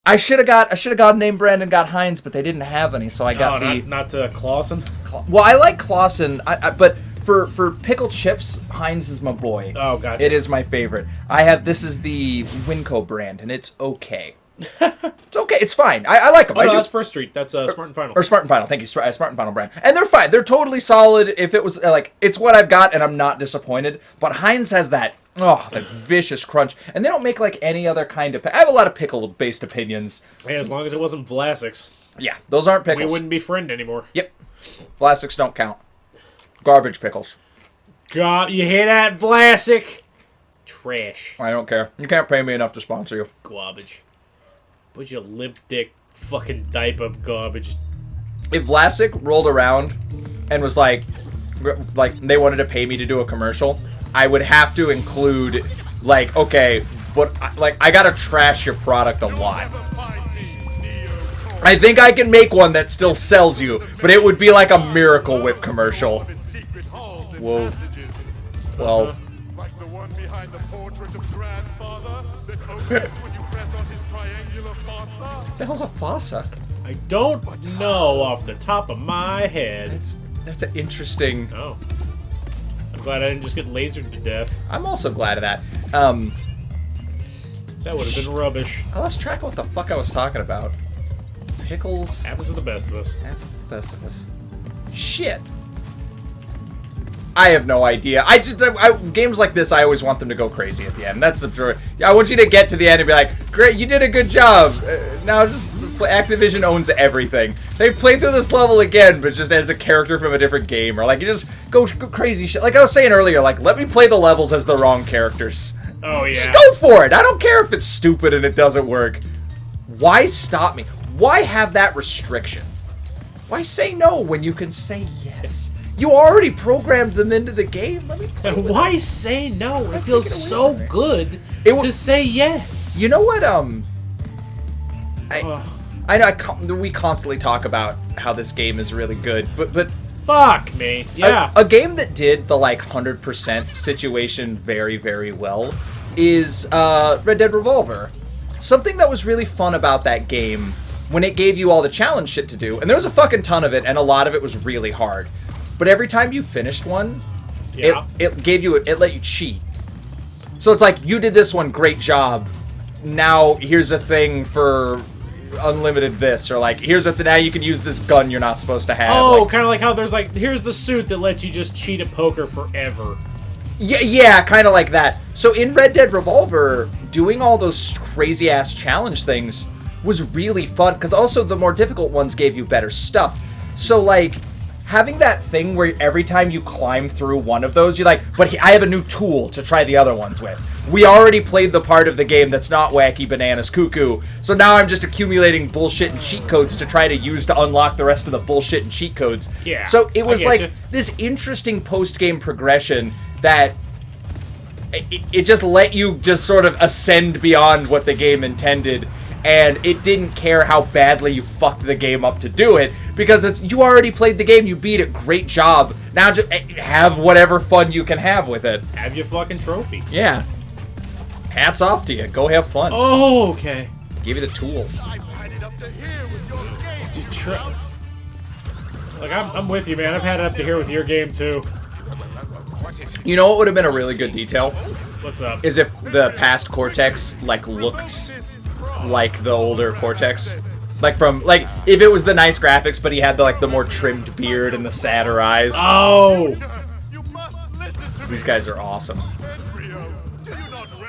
I should have got name brand and got Heinz, but they didn't have any, so I got not Clausen. Well, I like Clausen, but for pickled chips, Heinz is my boy. Oh, gotcha. It is my favorite. This is the Winco brand, and it's okay. It's okay. It's fine. I like them. Oh, no, that's First Street. That's Smart and Final. Or Smart and Final. Thank you. Smart and Final brand. And they're fine. They're totally solid. If it was, it's what I've got, and I'm not disappointed. But Heinz has that vicious crunch. And they don't make, any other kind of... I have a lot of pickle-based opinions. Hey, as long as it wasn't Vlasics. Yeah, those aren't pickles. We wouldn't be friend anymore. Yep. Vlasics don't count. Garbage pickles. God, you hear that, Vlasic? Trash. I don't care. You can't pay me enough to sponsor you. Garbage. Put your limp dick fucking diaper garbage. If Vlasic rolled around and was like they wanted to pay me to do a commercial, I would have to include okay, but I gotta trash your product a lot. I think I can make one that still sells you, but it would be like a Miracle Whip commercial. Whoa. Well. Like the one behind the portrait of grandfather that opens when you press on his triangular fossa. What the hell's a fossa? I don't know off the top of my head. That's an interesting... Oh. I'm glad I didn't just get lasered to death. I'm also glad of that. That would have been rubbish. I lost track of what the fuck I was talking about. Pickles... Happens to the best of us. Happens to the best of us. Shit. I have no idea. Games like this, I always want them to go crazy at the end. That's the truth. I want you to get to the end and be like, great, you did a good job. Now just Activision owns everything. They played through this level again, but just as a character from a different game. Or you just go crazy shit. Like I was saying earlier, let me play the levels as the wrong characters. Oh, yeah. Just go for it. I don't care if it's stupid and it doesn't work. Why stop me? Why have that restriction? Why say no when you can say yes? You already programmed them into the game. Let me play with Why them. say no? It feels so good to say yes. You know what? I know we constantly talk about how this game is really good, but fuck me. Yeah. A game that did the 100% situation very, very well is Red Dead Revolver. Something that was really fun about that game when it gave you all the challenge shit to do, and there was a fucking ton of it, and a lot of it was really hard. But every time you finished one, it gave you it let you cheat. So it's like, you did this one, great job. Now here's a thing for unlimited this, or here's now you can use this gun you're not supposed to have. Oh, kind of like how there's here's the suit that lets you just cheat at poker forever. Yeah, kind of like that. So in Red Dead Revolver, doing all those crazy ass challenge things was really fun, because also the more difficult ones gave you better stuff. So having that thing where every time you climb through one of those, you're but I have a new tool to try the other ones with. We already played the part of the game that's not wacky bananas cuckoo, so now I'm just accumulating bullshit and cheat codes to try to use to unlock the rest of the bullshit and cheat codes. Yeah. So it was this interesting post-game progression that it just let you just sort of ascend beyond what the game intended. And it didn't care how badly you fucked the game up to do it, because you already played the game, you beat it, great job. Now just have whatever fun you can have with it. Have your fucking trophy. Yeah. Hats off to you. Go have fun. Oh, okay. Give you the tools. I'm with you, man. I've had it up to here with your game too. You know what would have been a really good detail? What's up? Is if the past Cortex looked like the older Cortex. If it was the nice graphics, but he had the more trimmed beard and the sadder eyes. Oh! These guys are awesome.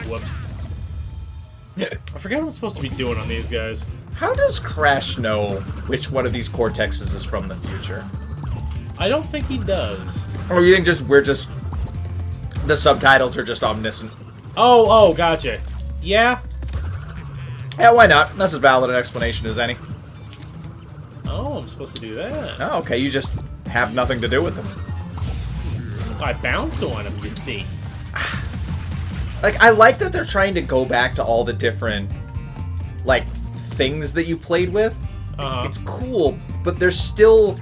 Whoops. I forget what I'm supposed to be doing on these guys. How does Crash know which one of these Cortexes is from the future? I don't think he does. Or you think the subtitles are just omniscient? Oh, gotcha. Yeah? Yeah, why not? That's as valid an explanation as any. Oh, I'm supposed to do that. Oh, okay, you just have nothing to do with them. I bounced on him, you see. I like that they're trying to go back to all the different, things that you played with. It's cool, but there's still...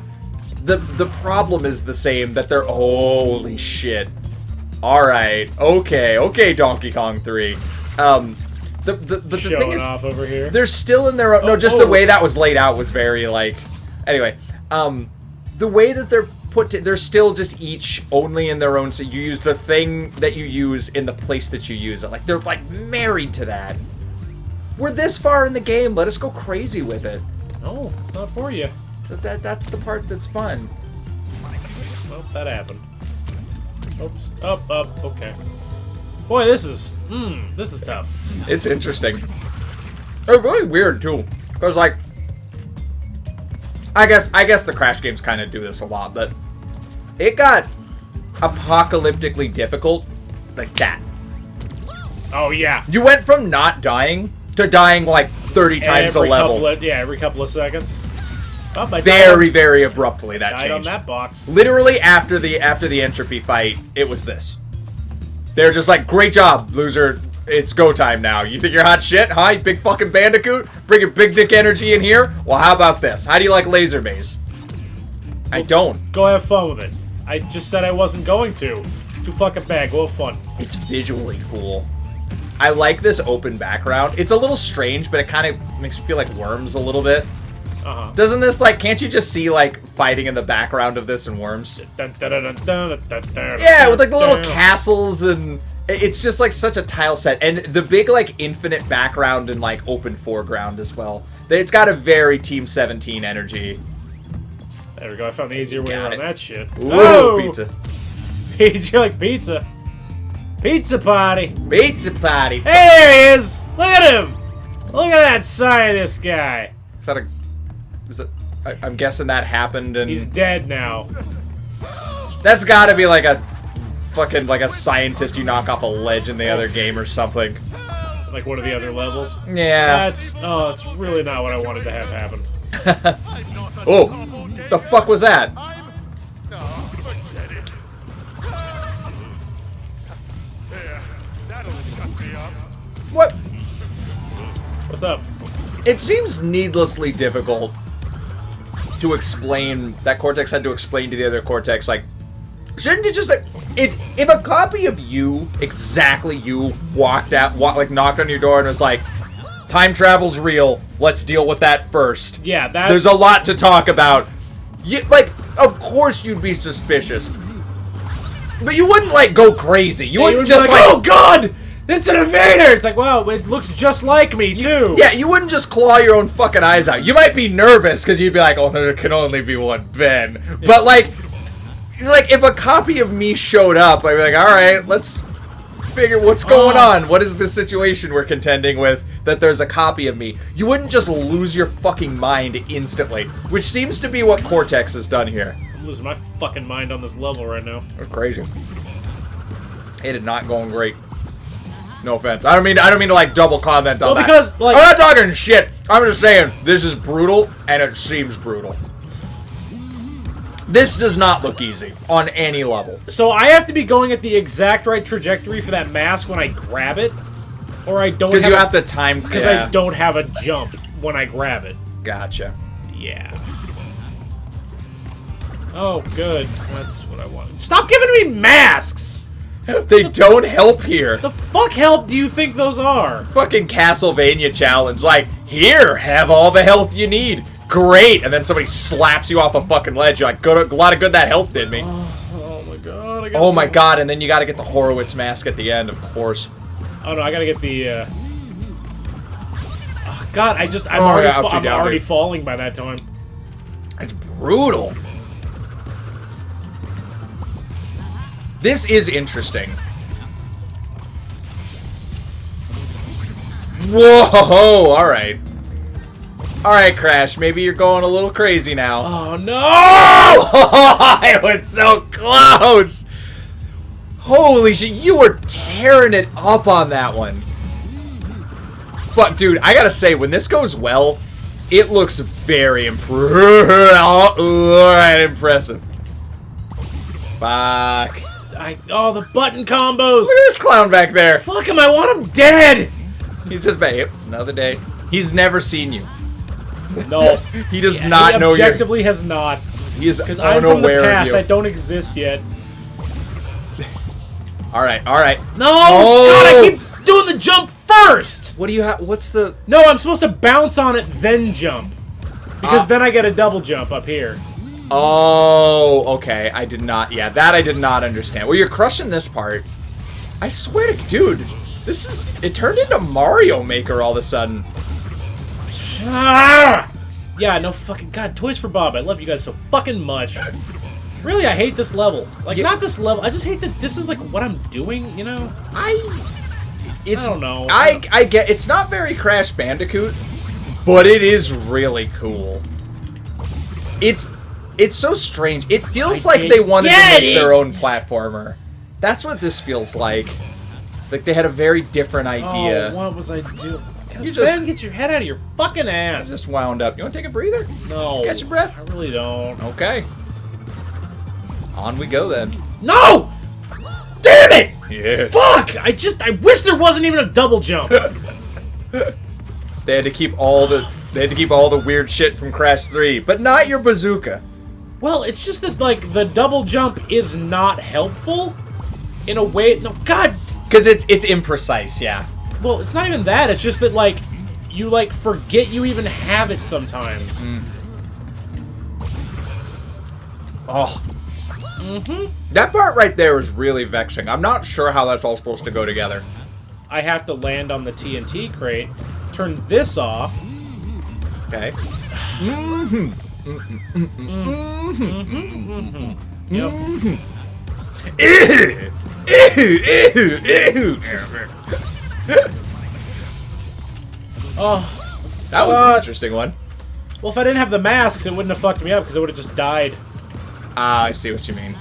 The problem is the same, that they're... Holy shit. Alright, okay, Donkey Kong 3. But the Showing thing is, off over here. they're still in their own... No, just the way that was laid out was very, like... Anyway, the way that they're they're still just each only in their own... So you use the thing that you use in the place that you use it. Like, they're, like, married to that. We're this far in the game. Let us go crazy with it. No, it's not for you. So that's the part that's fun. Well, that happened. Oops. Up, okay. Boy, this is tough. It's interesting. It's really weird too, because like, I guess the Crash games kind of do this a lot, but it got apocalyptically difficult like that. Oh yeah. You went from not dying to dying like 30 times a level. Every couple of seconds. Oh, Very abruptly that died changed. on that box. Literally after the N.Tropy fight, it was this. They're just like, great job, loser. It's go time now. You think you're hot shit, huh? You big fucking Bandicoot? Bring your big dick energy in here? Well, how about this? How do you like laser maze? I don't. Go have fun with it. I just said I wasn't going to. Too fucking bad. Go have fun. It's visually cool. I like this open background. It's a little strange, but it kind of makes me feel like Worms a little bit. Doesn't this, like, can't you just see, like, fighting in the background of this in Worms? Yeah, with, like, the little castles, and it's just, like, such a tile set. And the big, like, infinite background and, like, open foreground as well. It's got a very Team 17 energy. There we go. I found the easier way around that shit. Ooh, oh! Pizza. You like pizza? Pizza party. Pizza party. Hey, there he is. Look at him. Look at that scientist guy. Is that a... Is it, I'm guessing that happened and... He's dead now. That's gotta be like a... Fucking, like a scientist you knock off a ledge in the other game or something. Like one of the other levels? Yeah. That's really not what I wanted to have happen. Oh! The fuck was that? What? What's up? It seems needlessly difficult to explain, that Cortex had to explain to the other Cortex, like, shouldn't it just, like, if a copy of you, exactly you, knocked on your door and was like, time travel's real, let's deal with that first. Yeah, that's... There's a lot to talk about. Like, of course you'd be suspicious. But you wouldn't, like, go crazy. You wouldn't just, like, oh god! It's an invader! It's like, wow, it looks just like me, too! Yeah, you wouldn't just claw your own fucking eyes out. You might be nervous, because you'd be like, oh, there can only be one Ben. Yeah. But, like, if a copy of me showed up, I'd be like, alright, let's figure what's going on. What is the situation we're contending with that there's a copy of me? You wouldn't just lose your fucking mind instantly, which seems to be what Cortex has done here. I'm losing my fucking mind on this level right now. That's crazy. It is not going great. No offense. I don't mean to like double comment on that. Because like I'm not talking shit. I'm just saying this is brutal and it seems brutal. This does not look easy on any level. So I have to be going at the exact right trajectory for that mask when I grab it, or I don't. Because you have to time. Because I don't have a jump when I grab it. Gotcha. Yeah. Oh, good. That's what I want. Stop giving me masks! They don't help here. The fuck help do you think those are? Fucking Castlevania challenge. Like, here, have all the health you need. Great. And then somebody slaps you off a fucking ledge. You're like, a lot of good that health did me. Oh my god. Oh my god. And then you gotta get the Horowitz mask at the end, of course. Oh no, I gotta get the, Oh god, I'm already falling by that time. It's brutal. This is interesting. Whoa! Alright. Alright, Crash. Maybe you're going a little crazy now. Oh, no! I was so close! Holy shit, you were tearing it up on that one. Fuck, dude, I gotta say, when this goes well, it looks very alright, impressive. Fuck. Oh, the button combos! Look at this clown back there. Fuck him, I want him dead! He's just babe. Another day. He's never seen you. No. He does not know you. He objectively has not. He is because I'm from the past, I I don't exist yet. Alright, alright. No! Oh. God, I keep doing the jump first! What do you have? What's the... No, I'm supposed to bounce on it, then jump. Because then I get a double jump up here. Oh, okay. I did not... Yeah, that I did not understand. Well, you're crushing this part. I swear to... Dude, this is... It turned into Mario Maker all of a sudden. Ah! Yeah, no fucking... God, Toys for Bob, I love you guys so fucking much. Really, I hate this level. Like, not this level. I just hate that this is, like, what I'm doing, you know? I don't know. I get... It's not very Crash Bandicoot, but it is really cool. It's so strange. It feels like they wanted to make their own platformer. That's what this feels like. Like they had a very different idea. Oh, what was I doing? You just... Ben, get your head out of your fucking ass. I just wound up. You want to take a breather? No. Catch your breath? I really don't. Okay. On we go then. No! Damn it! Yes. Fuck! I wish there wasn't even a double jump. They had to keep all the weird shit from Crash 3, but not your bazooka. Well, it's just that like the double jump is not helpful in a way. No, God. Because it's imprecise, yeah. Well, it's not even that. It's just that like you like forget you even have it sometimes. Oh. That part right there is really vexing. I'm not sure how that's all supposed to go together. I have to land on the TNT crate, turn this off. Okay. Yep. Oh, that was an interesting one. Well, if I didn't have the masks, it wouldn't have fucked me up because I would have just died. Ah, I see what you mean.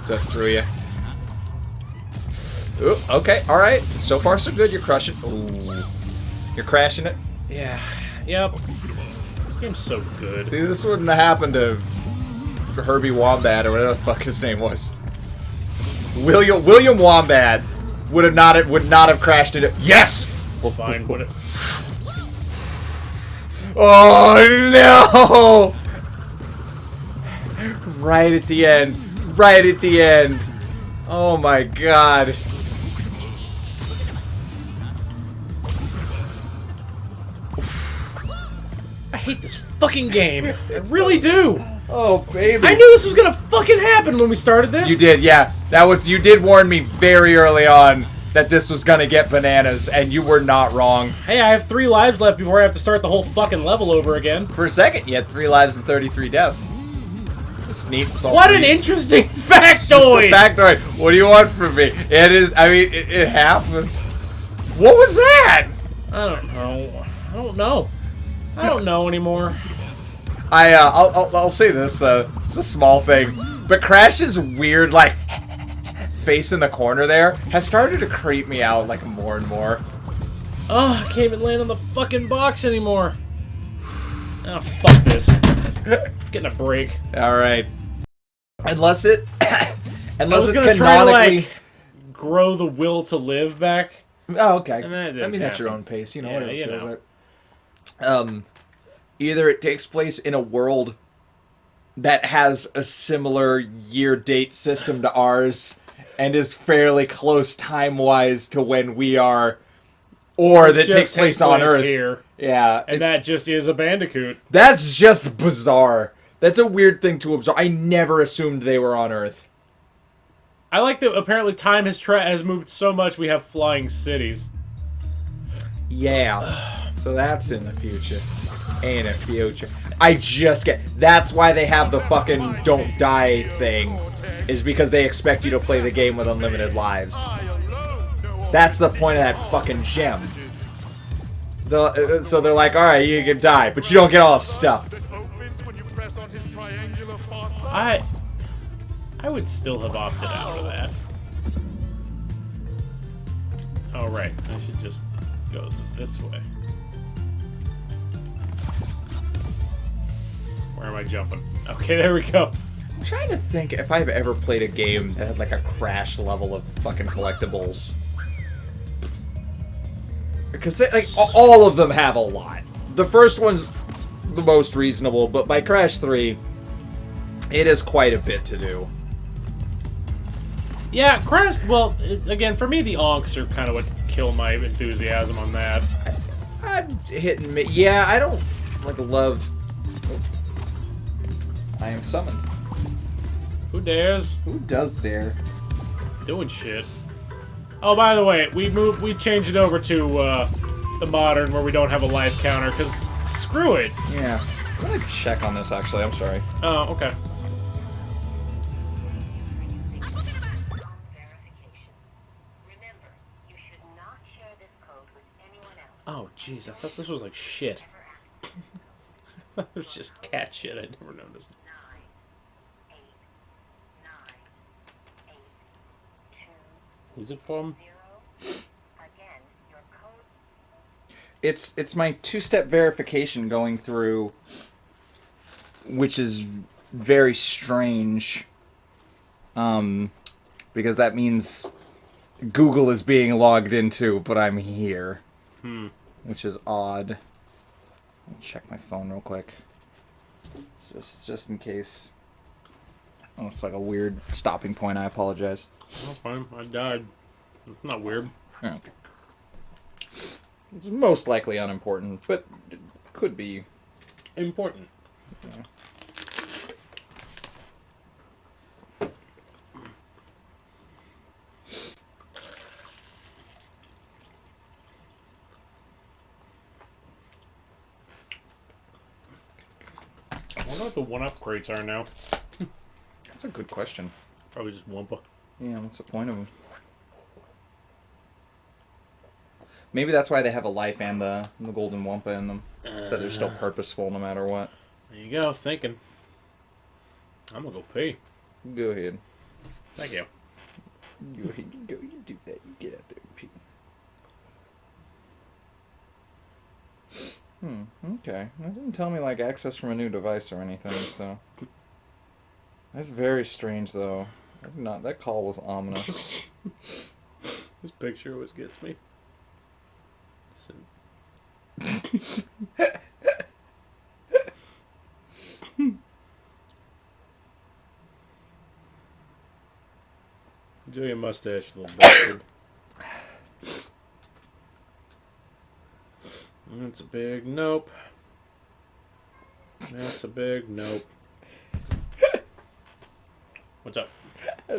So it threw you. Ooh, okay, alright. So far, so good. You're crushing. Ooh. You're crashing it. Yeah. Yep. This game's so good. See, this wouldn't have happened to Herbie Wombat or whatever the fuck his name was. William Wombat would not have crashed it. Yes. It's fine. Would it? Oh no! Right at the end. Right at the end. Oh my god. I hate this fucking game. I really do. Oh baby. I knew this was gonna fucking happen when we started this. You did, yeah. You did warn me very early on that this was gonna get bananas, and you were not wrong. Hey, I have 3 lives left before I have to start the whole fucking level over again. For a second, you had 3 lives and 33 deaths. It's neat. What an interesting factoid! Factoid. What do you want from me? It is. I mean, it happens. What was that? I don't know. I don't know. I don't know anymore. I'll say this. It's a small thing, but Crash's weird like face in the corner there has started to creep me out like more and more. Oh, I can't even land on the fucking box anymore. Oh, fuck this. Getting a break. All right. Unless it I was gonna try to like grow the will to live back. Oh, okay. And that I mean, at your happen. own pace, you know. Yeah, Whatever you feels know. right. Either it takes place in a world that has a similar year-date system to ours and is fairly close time-wise to when we are, or that takes place on Earth. Here. Yeah. And that just is a Bandicoot. That's just bizarre. That's a weird thing to absorb. I never assumed they were on Earth. I like that apparently time has moved so much we have flying cities. Yeah. So that's in the future. In the future. I just get... That's why they have the fucking don't die thing. Is because they expect you to play the game with unlimited lives. That's the point of that fucking gem. So they're like, alright, you can die, but you don't get all the stuff. I would still have opted out of that. Oh, right. I should just go this way. Where am I jumping? Okay, there we go. I'm trying to think if I've ever played a game that had like a Crash level of fucking collectibles. Because like all of them have a lot. The first one's the most reasonable, but by Crash 3, it is quite a bit to do. Yeah, Crash. Well, again, for me, the onks are kind of what kill my enthusiasm on that. I'm hitting me. Yeah, I don't like love. Oh. I am summoned. Who dares? Who does dare? Doing shit. Oh, by the way, we changed it over to the modern where we don't have a life counter because screw it. Yeah. I'm gonna check on this actually. I'm sorry. Oh, okay. Oh, jeez, I thought this was like shit. It was just cat shit. I never noticed. Who's it from? It's my two-step verification going through, which is very strange. Because that means Google is being logged into, but I'm here. Which is odd. Let me check my phone real quick. Just in case. Oh, it's like a weird stopping point. I apologize. Oh, fine. I died. It's not weird. Okay. It's most likely unimportant, but it could be important. Yeah. I wonder what the one-up crates are now. That's a good question. Probably just Wumpa. Yeah, what's the point of them? Maybe that's why they have a life and the golden Wumpa in them. So they're still purposeful no matter what. There you go, thinking. I'm gonna go pee. Go ahead. Thank you. Go ahead, you go. You do that. You get out there and pee. Okay. That didn't tell me, like, access from a new device or anything, so... That's very strange, though. That call was ominous. This picture always gets me. Enjoy your mustache, little bastard. That's a big nope. That's a big nope. What's up? I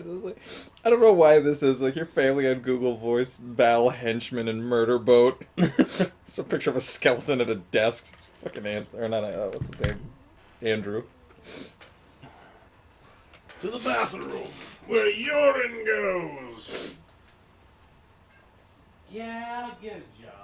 don't know why this is like your family on Google Voice, Val, henchman, and murder boat. It's a picture of a skeleton at a desk. It's fucking what's his name? Andrew. To the bathroom, where urine goes. Yeah, get a job.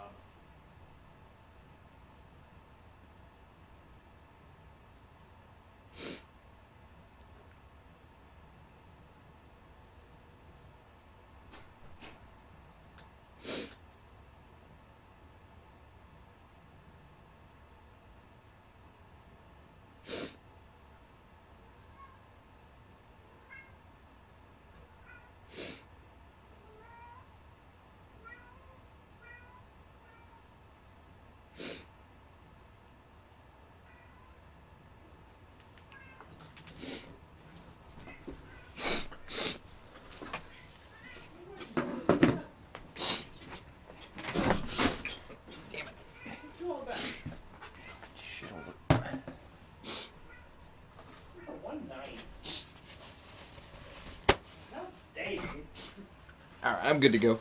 Alright, I'm good to go.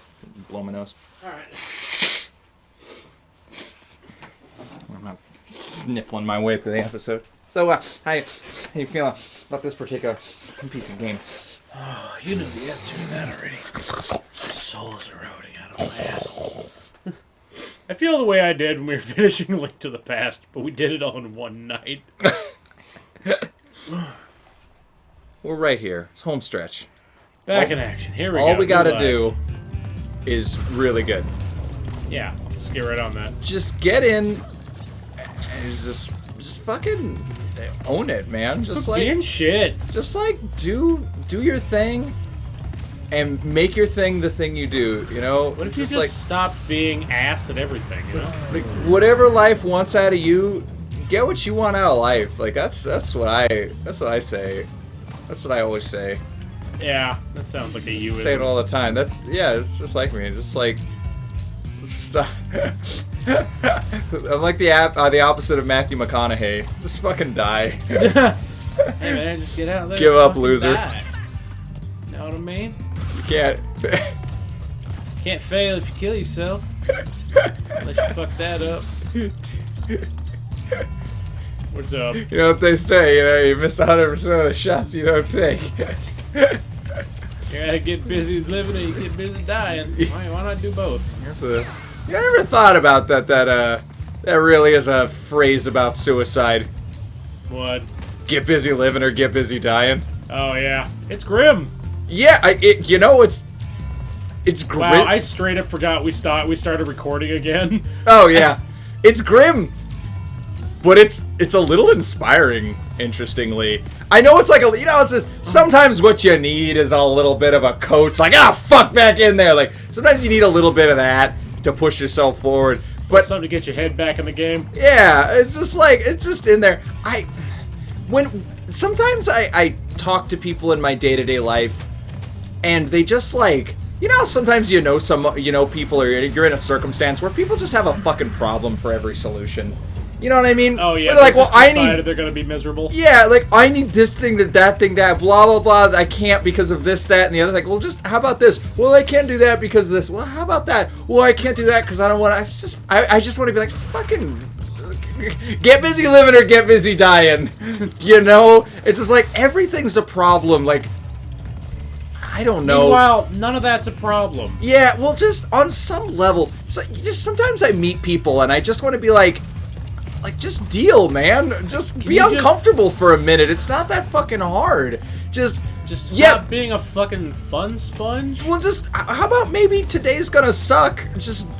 Blow my nose. Alright. I'm not sniffling my way through the episode. So, how you feeling about this particular piece of game? Oh, you know the answer to that already. My soul's eroding out of my asshole. I feel the way I did when we were finishing Link to the Past, but we did it all in one night. We're right here. It's home stretch. Back in action. Here we go. All we gotta do is really good. Yeah, let's get right on that. Just get in and just fucking own it, man. Just like being shit. Just like do your thing and make your thing the thing you do, you know? What if you just stop being ass at everything, you know? Like whatever life wants out of you, get what you want out of life. Like that's what I say. That's what I always say. Yeah, that sounds like a you. Say it all the time. That's it's just like me. It's just like stop. I'm like the opposite of Matthew McConaughey. Just fucking die. Hey man, just get out there. Give and up, fucking loser. die. Know what I mean? You can't. Can't fail if you kill yourself. Unless you fuck that up. What's up? You know what they say, you miss 100% of the shots you don't take. You gotta get busy living or you get busy dying. Why not do both? I never thought about that. That really is a phrase about suicide. What? Get busy living or get busy dying. Oh yeah, it's grim. Yeah, it's grim. Wow, I straight up forgot we started recording again. Oh yeah, it's grim, but it's a little inspiring. Interestingly, I know it's like it's just sometimes what you need is a little bit of a coach. Like fuck back in there. Like sometimes you need a little bit of that to push yourself forward. But something to get your head back in the game. Yeah, it's just in there. Sometimes I talk to people in my day-to-day life, and they just like, sometimes people, or you're in a circumstance where people just have a fucking problem for every solution. You know what I mean? Oh yeah. Where they're like, well, they're gonna be miserable. Yeah, like I need this thing, that thing, that blah blah blah. I can't because of this, that, and the other. Like, well, just how about this? Well, I can't do that because of this. Well, how about that? Well, I can't do that because I don't want. I just want to be like, fucking get busy living or get busy dying. It's just like everything's a problem. Like, I don't know. Meanwhile, none of that's a problem. Yeah, well, just on some level, sometimes I meet people and I just want to be like, just deal, man. Just be uncomfortable for a minute. It's not that fucking hard. Just stop being a fucking fun sponge. Well, just how about maybe today's gonna suck?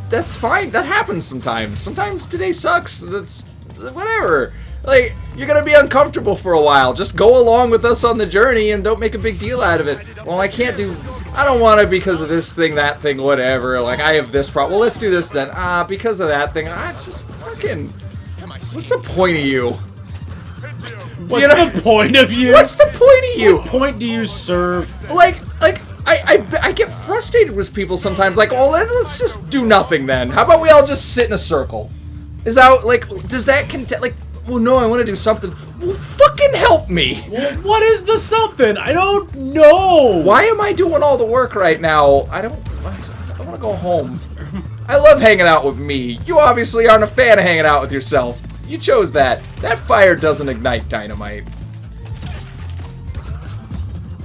That's fine. That happens sometimes. Sometimes today sucks. That's whatever. Like, you're gonna be uncomfortable for a while. Just go along with us on the journey and don't make a big deal out of it. Well, I don't want to because of this thing, that thing, whatever. Like, I have this problem. Well, let's do this then. Because of that thing. Just fucking. What's the point of you? What's the point of you? What's the point of you? What point do you serve? I get frustrated with people sometimes. Like, oh, let's just do nothing then. How about we all just sit in a circle? Does that content? Like, well, no, I want to do something. Well, fucking help me. Well, what is the something? I don't know. Why am I doing all the work right now? I want to go home. I love hanging out with me. You obviously aren't a fan of hanging out with yourself. You chose that. That fire doesn't ignite dynamite.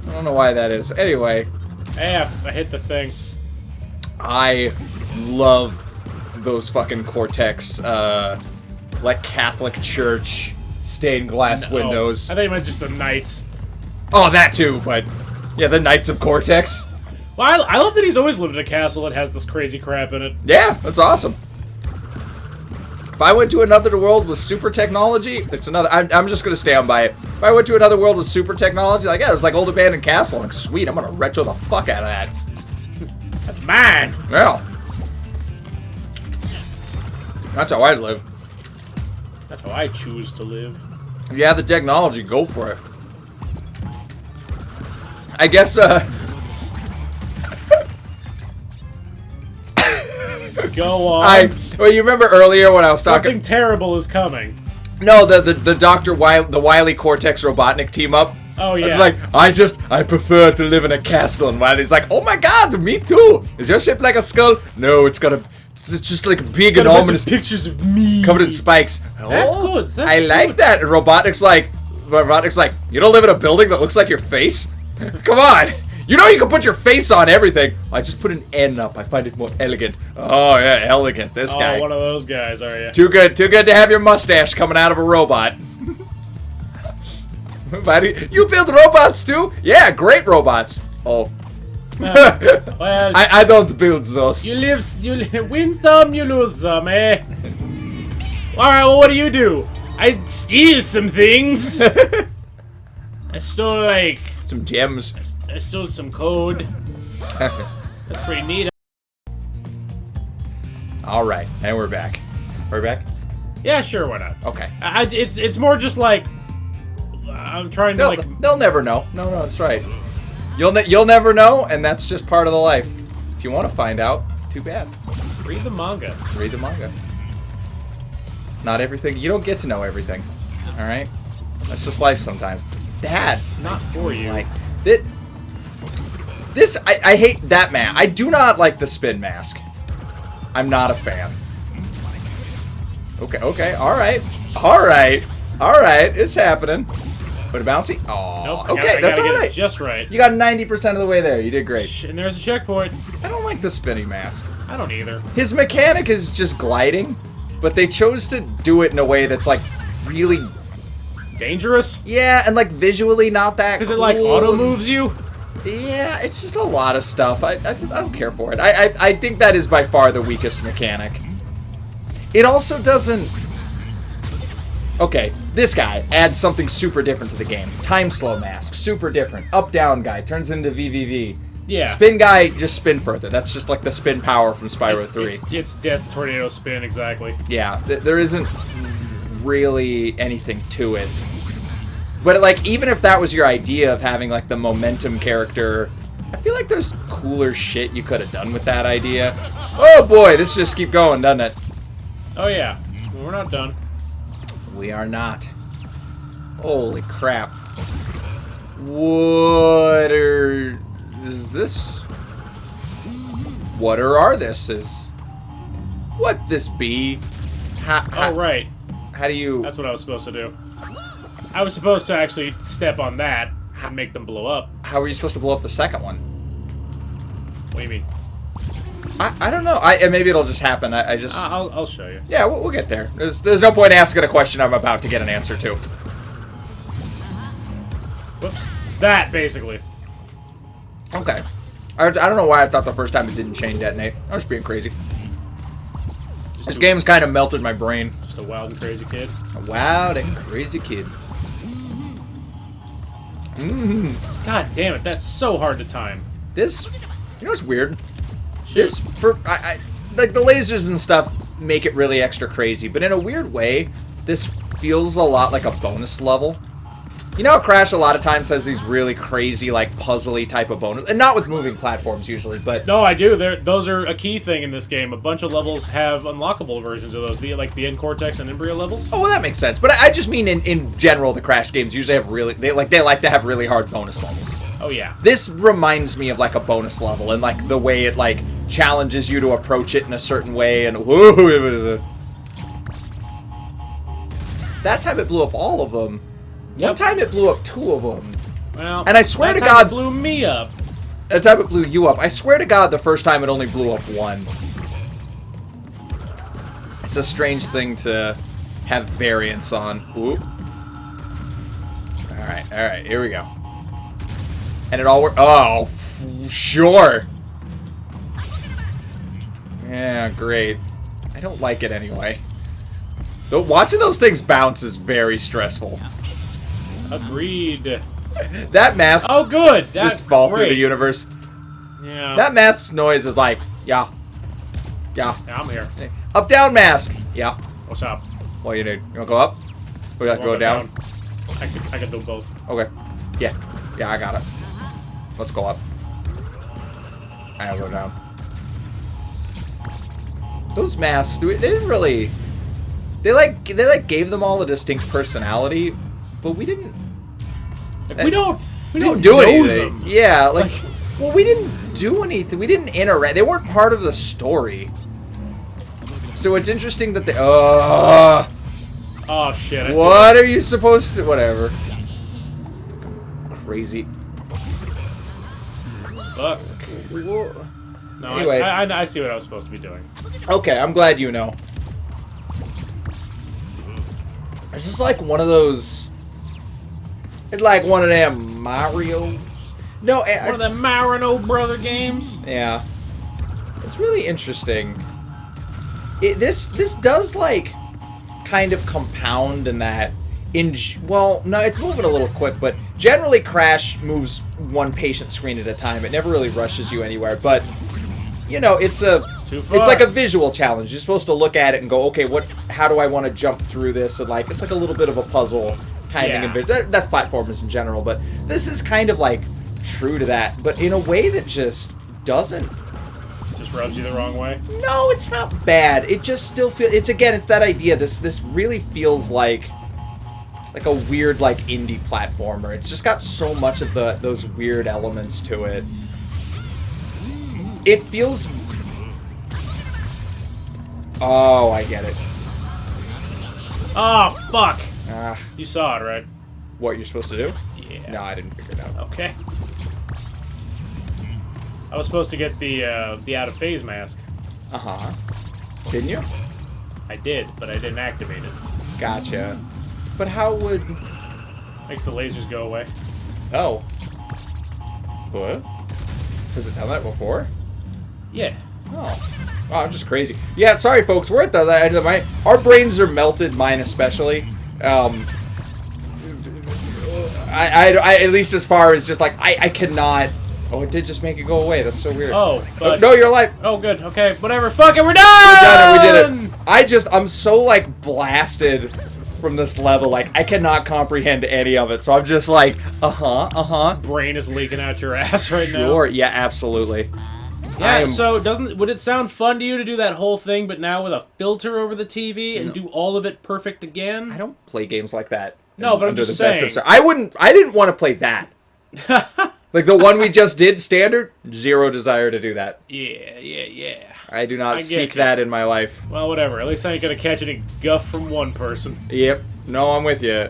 I don't know why that is. Anyway. Hey, I hit the thing. I love those fucking Cortex, like Catholic Church stained glass windows. I think it meant just the knights. Oh, that too, but yeah, the Knights of Cortex. Well, I love that he's always lived in a castle that has this crazy crap in it. Yeah, that's awesome. If I went to another world with super technology, it's another. I'm just gonna stand by it. If I went to another world with super technology, like it's like old abandoned castle. I'm like, sweet, I'm gonna retro the fuck out of that. That's mine. Well, that's how I'd live. That's how I choose to live. If you have the technology, go for it. I guess. Go on. Well, you remember earlier when I was talking. Something terrible is coming. No, the the Wily Cortex Robotnik team up. Oh yeah. It's like I prefer to live in a castle, and Wily's like, oh my god, me too. Is your shape like a skull? No, it's just like big and ominous pictures of me covered in spikes. That's good. That's I like that. And Robotnik's like, you don't live in a building that looks like your face? Come on. You know you can put your face on everything. I just put an N up. I find it more elegant. Oh yeah, elegant. This guy. Oh, one of those guys, are you? Too good to have your mustache coming out of a robot. You build robots too? Yeah, great robots. Oh. Well, I don't build those. You win some, you lose some, eh? Alright, well, what do? I steal some things. I stole, like... some gems. I stole some code. That's pretty neat. Alright, and we're back. We're back? Yeah, sure, why not? Okay. It's more just like... I'm trying to, They'll never know. No, that's right. You'll never know, and that's just part of the life. If you want to find out, too bad. Read the manga. Read the manga. Not everything. You don't get to know everything. All right. That's just life sometimes. Dad, It's not for you. like that. This I hate that man. I do not like the spin mask. I'm not a fan. Okay. All right. It's happening. But a bouncy. Oh, Nope. okay. That's all get it right. just right. You got 90% of the way there. You did great. And there's a checkpoint. I don't like the spinning mask. I don't either. His mechanic is just gliding, but they chose to do it in a way that's like really, Dangerous? yeah, and like visually not that. Because it like auto moves you? Yeah, it's just a lot of stuff. I don't care for it. I think that is by far the weakest mechanic. It also doesn't. Okay, this guy adds something super different to the game. Time slow mask, super different. Up down guy turns into VVV. Yeah. Spin guy, just spin further. That's just like the spin power from Spyro 3. It's death tornado spin, exactly. Yeah, there isn't really anything to it. But like, even if that was your idea of having like the momentum character, I feel like there's cooler shit you could have done with that idea. Oh boy, this just keep going, doesn't it? Oh yeah, we're not done. We are not. Holy crap. What is this? What are this? Is what this be? Oh right, How do you? that's what I was supposed to do. I was supposed to actually step on that and make them blow up. How are you supposed to blow up the second one? What do you mean? I don't know. Maybe it'll just happen. I just. I'll show you. Yeah, we'll get there. There's no point asking a question I'm about to get an answer to. Whoops. That basically. Okay. I don't know why I thought the first time it didn't chain detonate. I was being crazy. This game's kind of melted my brain. Just a wild and crazy kid. A wild and crazy kid. God damn it, that's so hard to time. This, you know what's weird? This, like the lasers and stuff make it really extra crazy, but in a weird way, this feels a lot like a bonus level. You know how Crash a lot of times has these really crazy, like, puzzly type of bonus, and not with moving platforms usually, but... No, I do. Those are a key thing in this game. A bunch of levels have unlockable versions of those, like the N-Cortex and N.Brio levels. Oh, well, that makes sense. But I just mean in general, the Crash games usually have really... They like to have really hard bonus levels. Oh, yeah. This reminds me of, like, a bonus level, and, like, the way it, like, challenges you to approach it in a certain way, and... That time it blew up all of them. Yep. One time it blew up 2 of them. Well, And I swear to that time God... it blew me up. That time it blew you up. I swear to God, the first time it only blew up 1. It's a strange thing to have variance on. Oop. Alright, here we go. And it all worked. Oh, sure. Yeah, great. I don't like it anyway. But watching those things bounce is very stressful. Agreed. That mask Oh, good. That's just fall through great. the universe. Yeah. That mask's noise is like, yeah. Yeah, I'm here. Up, down mask. Yeah. What's up? What you need? You wanna go up? We gotta go down. I can do both. Okay. Yeah. Yeah, I got it. Let's go up. I'll go down. Those masks, they didn't really... They gave them all a distinct personality, but we didn't... We don't do know anything. them. Yeah, like... Well, we didn't do anything. We didn't interact. They weren't part of the story. So it's interesting that they... Oh, shit. I see What are you supposed to... Whatever. Crazy. Fuck. Whoa. No, Anyway. I see what I was supposed to be doing. Okay, I'm glad you know. It's just like one of those... It's like one of them Mario... No, One of the Marino Brother games? Yeah. It's really interesting. This does, like, kind of compound in that... Well, no, it's moving a little quick, but generally Crash moves one patient screen at a time. It never really rushes you anywhere, but... You know, it's like a visual challenge. You're supposed to look at it and go, okay, how do I want to jump through this? And like, it's like a little bit of a puzzle timing. Yeah. And that's platformers in general, but this is kind of like true to that, but in a way that just doesn't. Just rubs you the wrong way. No, it's not bad. It just still feels. It's that idea. This really feels like a weird like indie platformer. It's just got so much of those weird elements to it. It feels. Oh, I get it. Oh fuck! Ah, You saw it, right? what you're supposed to do? Yeah. No, I didn't figure it out. Okay. I was supposed to get the out of phase mask. Uh-huh. Didn't you? I did, but I didn't activate it. Gotcha. But how would... Makes the lasers go away. Oh. What? Has it done that before? Yeah. Oh. Wow, I'm just crazy. Yeah, sorry folks, we're at the end of my... Our brains are melted, mine especially. I at least as far as just like, I cannot... Oh, it did just make it go away. That's so weird. Oh, but... No, you're alive. Oh, good. Okay, whatever. Fuck it, we're done! We done it, we did it. I'm so, like, blasted from this level. Like, I cannot comprehend any of it. So I'm just like, Brain is leaking out your ass right now. Sure, yeah, absolutely. Yeah, so would it sound fun to you to do that whole thing, but now with a filter over the TV and do all of it perfect again? I don't play games like that. No, but I'm just saying. I didn't want to play that. Like the one we just did, standard, zero desire to do that. Yeah. I do not seek that in my life. Well, whatever. At least I ain't gonna catch any guff from one person. Yep. No, I'm with you.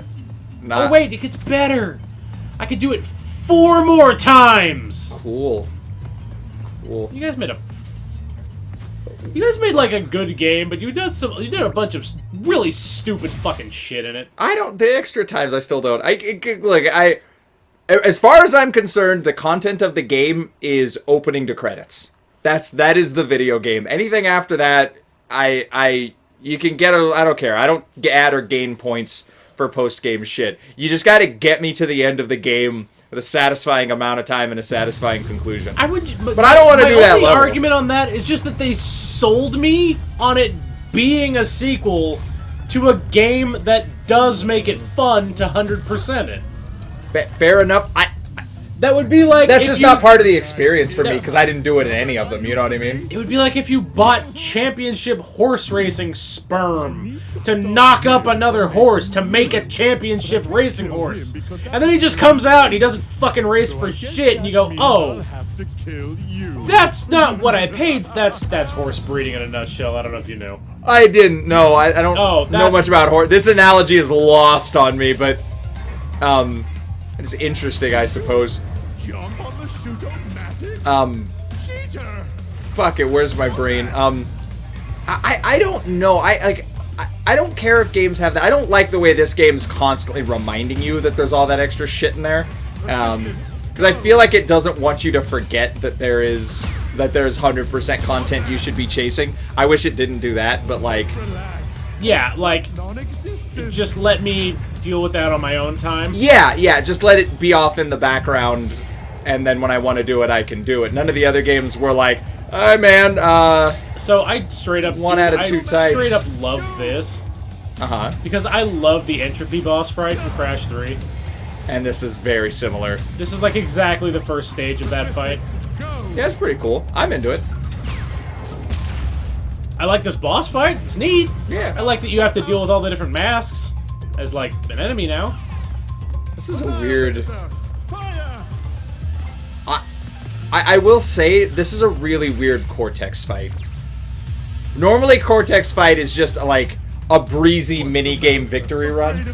Oh, wait, it gets better. I could do it 4 more times. Cool. You guys made like a good game, but you did a bunch of really stupid fucking shit in it. The extra times I still don't. As far as I'm concerned, the content of the game is opening to credits. That is the video game. Anything after that, you can get I don't care. I don't add or gain points for post-game shit. You just got to get me to the end of the game with a satisfying amount of time and a satisfying conclusion. But I don't want to do that level. My only argument on that is just that they sold me on it being a sequel to a game that does make it fun to 100% it. Fair enough. That would be like... That's just not part of the experience for me, because I didn't do it in any of them, you know what I mean? It would be like if you bought championship horse racing sperm to knock up another horse to make a championship racing horse. And then he just comes out and he doesn't fucking race for shit, and you go, oh, that's not what I paid. That's horse breeding in a nutshell. I don't know if you knew. I didn't know. I don't know much about horse. This analogy is lost on me, but... It's interesting, I suppose. Jump on the shoot-o-matic? Cheater! Fuck it, where's my brain? I don't know. I don't care if games have that. I don't like the way this game's constantly reminding you that there's all that extra shit in there. Because I feel like it doesn't want you to forget that there's 100% content you should be chasing. I wish it didn't do that, but like... Yeah, like, just let me deal with that on my own time. Yeah, just let it be off in the background, and then when I want to do it, I can do it. None of the other games were like, "Hey, man, So I straight up... One out of two types. I straight up love this. Uh-huh. Because I love the N.Tropy boss fight from Crash 3. And this is very similar. This is like exactly the first stage of that fight. Yeah, it's pretty cool. I'm into it. I like this boss fight. It's neat. Yeah. I like that you have to deal with all the different masks as, like, an enemy now. This is a weird... I will say, this is a really weird Cortex fight. Normally, Cortex fight is just, like, a breezy minigame victory run.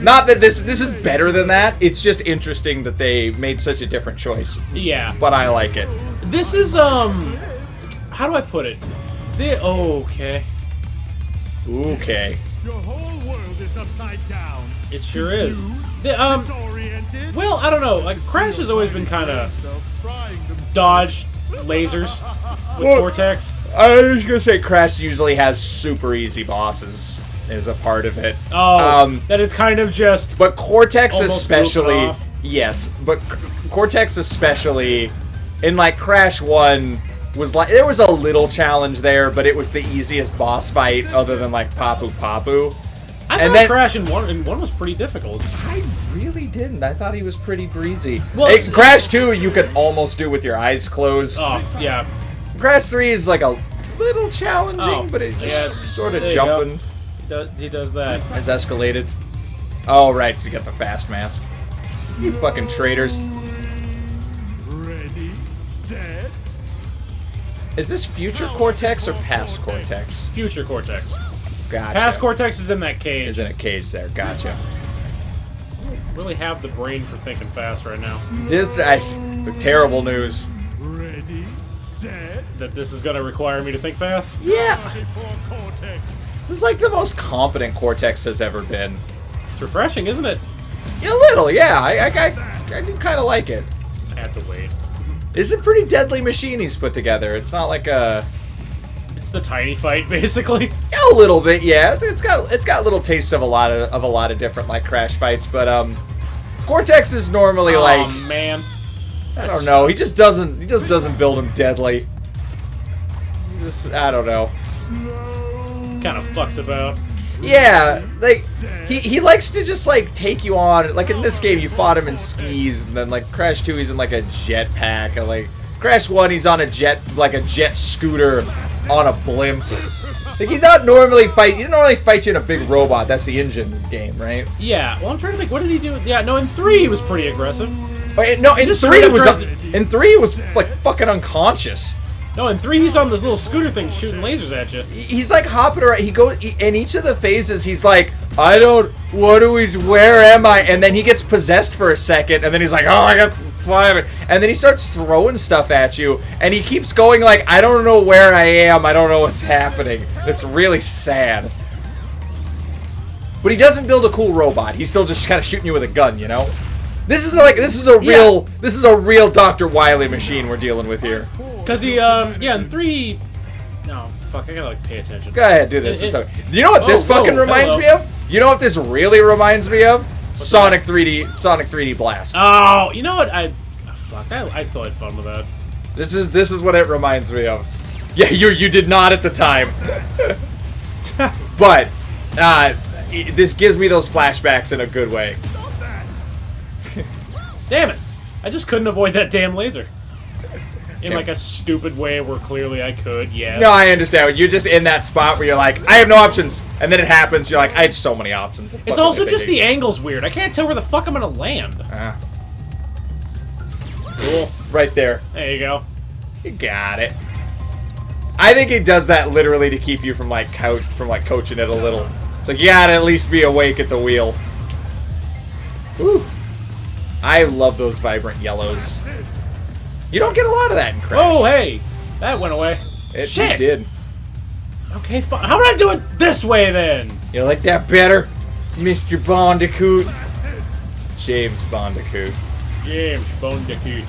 Not that this is better than that. It's just interesting that they made such a different choice. Yeah. But I like it. This is, how do I put it? Okay. Okay. Your whole world is upside down. It sure is. Well, I don't know. Like, Crash has always been kind of dodge lasers with Cortex. I was gonna say Crash usually has super easy bosses as a part of it. Oh, that it's kind of just... But Cortex almost especially... Yes, but Cortex especially, in like Crash 1... was like, there was a little challenge there, but it was the easiest boss fight other than like Papu Papu. I thought Crash in one was pretty difficult. I really didn't. I thought he was pretty breezy. Well, Hey, Crash 2, you could almost do with your eyes closed. Oh, yeah. Crash 3 is like a little challenging, but it's sort of jumping. He does that. Has escalated. Oh, right, so you got the fast mask. You fucking traitors. Ready, set. Is this future Cortex or past Cortex? Future Cortex. Gotcha. Past Cortex is in that cage. Is in a cage there. Gotcha. Really have the brain for thinking fast right now. This, terrible news. Ready, set. That this is gonna require me to think fast? Yeah. For Cortex. This is like the most competent Cortex has ever been. It's refreshing, isn't it? A little, yeah. I do kind of like it. I have to wait. It's a pretty deadly machine he's put together. It's not like a... It's the tiny fight, basically. A little bit, yeah. It's got little tastes of a lot of different like Crash fights, but Cortex is normally like... Oh man. I don't know. He just doesn't build him deadly. I don't know. Kind of fucks about. Yeah, like he likes to just like take you on. Like in this game, you fought him in skis, and then like Crash 2, he's in like a jetpack, and like Crash 1, he's on a jet scooter on a blimp. Like he don't normally fight you in a big robot. That's the N.Gin game, right? Yeah. Well, I'm trying to think. What did he do? Yeah. No, in 3 he was pretty aggressive. No, in 3 he was like fucking unconscious. No, in 3 he's on this little scooter thing shooting lasers at you. He's like hopping around. In each of the phases, he's like, where am I? And then he gets possessed for a second, and then he's like, oh, I got fly. And then he starts throwing stuff at you, and he keeps going like, I don't know where I am. I don't know what's happening. It's really sad. But he doesn't build a cool robot. He's still just kind of shooting you with a gun, you know? This is a real Dr. Wily machine we're dealing with here. Cause he, in 3... No, fuck, I gotta, like, pay attention. Go ahead, do this. You know what this fucking reminds me of? You know what this really reminds me of? Sonic 3D Blast. Oh, you know what? Fuck, I still had fun with that. This is what it reminds me of. Yeah, you did not at the time. But, this gives me those flashbacks in a good way. Damn it! I just couldn't avoid that damn laser. In like a stupid way where clearly I could, yeah. No, I understand. You're just in that spot where you're like, I have no options. And then it happens, you're like, I had so many options. It's also just the angle's weird. I can't tell where the fuck I'm gonna land. Cool. Right there. There you go. You got it. I think it does that literally to keep you from like coaching it a little. So you gotta at least be awake at the wheel. Ooh. I love those vibrant yellows. You don't get a lot of that in Crash. Oh, hey! That went away. Shit! It did. Okay, fine. How would I do it this way, then? You like that better? Mr. Bandicoot? James Bandicoot. James Bandicoot.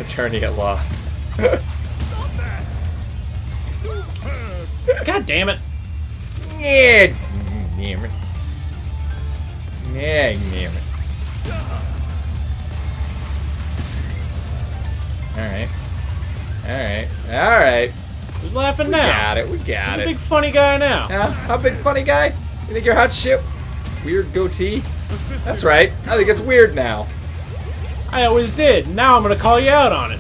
Attorney at law. God damn it. Yeah, damn it. Yeah, damn it. Alright. Who's laughing now? We got it. Big funny guy now. How big funny guy? You think you're hot shit? Weird goatee? That's right. I think it's weird now. I always did. Now I'm gonna call you out on it.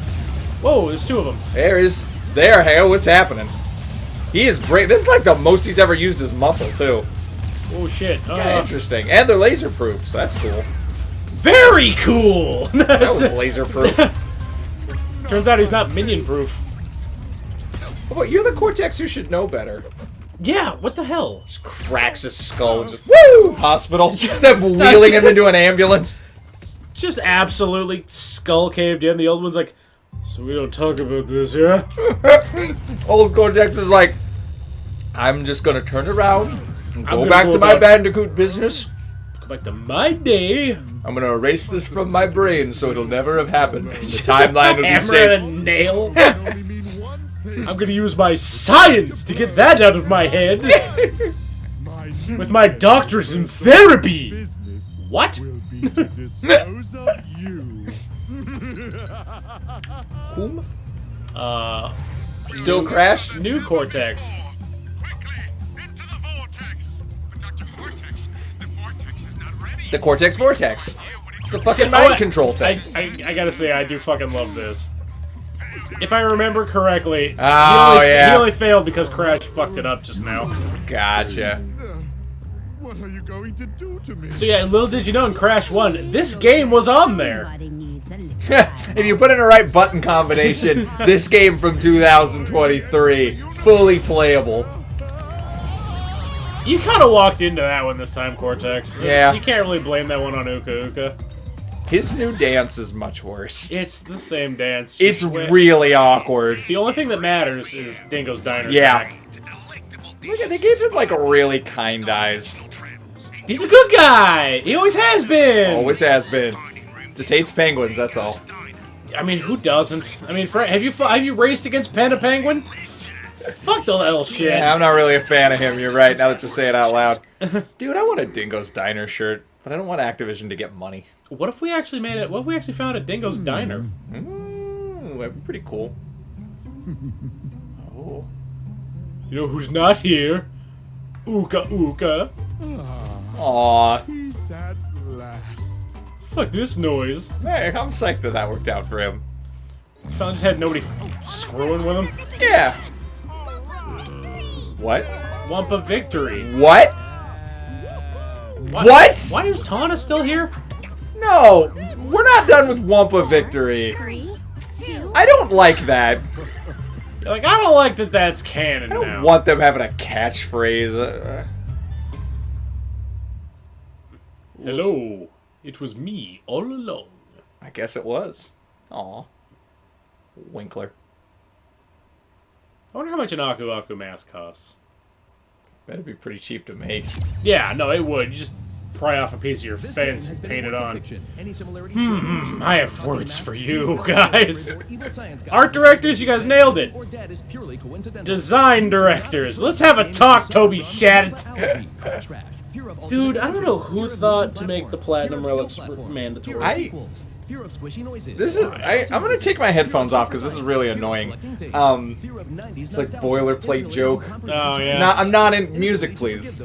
Whoa, there's 2 of them. There, hey, what's happening? He is brave. This is like the most he's ever used his muscle, too. Oh, shit. Yeah, interesting. And they're laser proof, so that's cool. Very cool! That was laser proof. Turns out he's not minion proof. Oh, you're the Cortex who should know better. Yeah, what the hell? Just cracks his skull and just, woo! Hospital. Just them wheeling him into an ambulance. Just absolutely skull caved in. The old one's like, so we don't talk about this, yeah? Old Cortex is like, I'm just gonna turn around and go back to my Bandicoot business. Go back to my day. I'm gonna erase this from my brain so it'll never have happened. The timeline will be Hammer safe. and a nail. I'm gonna use my science to get that out of my head. With my doctorate in therapy. What? Whom? Still Crash? New Cortex. Quickly, into the vortex. But Dr. Cortex The Cortex Vortex. It's the fucking mind control thing. I gotta say, I do fucking love this. If I remember correctly, he only failed because Crash fucked it up just now. Gotcha. What are you going to do to me? So yeah, little did you know in Crash 1, this game was on there. If you put in the right button combination, this game from 2023, fully playable. You kind of walked into that one this time, Cortex. Yeah. You can't really blame that one on Uka Uka. His new dance is much worse. It's the same dance. It's really awkward. The only thing that matters is Dingo's Diner. Yeah. Look at, they gave him like really kind eyes. He's a good guy. He always has been. Always has been. Just hates penguins. That's all. I mean, who doesn't? I mean, have you raced against Panda Penguin? Fuck the little shit. Yeah, I'm not really a fan of him. You're right. Now that you say it out loud, dude, I want a Dingo's Diner shirt, but I don't want Activision to get money. What if we actually made it? What if we actually found a Dingo's Diner? That'd be pretty cool. Oh. You know who's not here? Uka Uka. Aww. He's at last. Fuck this noise. Hey, I'm psyched that worked out for him. Fella just had nobody screwing with him. Yeah. What? Wumpa victory. What? What? Why is Tana still here? No, we're not done with Wumpa victory. 3, 2, I don't like that. You're like, I don't like that that's canon I don't now. want them having a catchphrase. Hello. It was me all along. I guess it was. Aw. Winkler. I wonder how much an Aku Aku mask costs. That'd be pretty cheap to make. Yeah, no, it would. You just pry off a piece of your fence and paint it on. I have words for you, guys. Art directors, you guys nailed it. Design directors, let's have a talk, Toby Shattuck. Dude, I don't know who thought to make the platinum relics mandatory. This is. I'm gonna take my headphones off because this is really annoying. It's like boilerplate joke. Oh yeah. I'm not in music, please.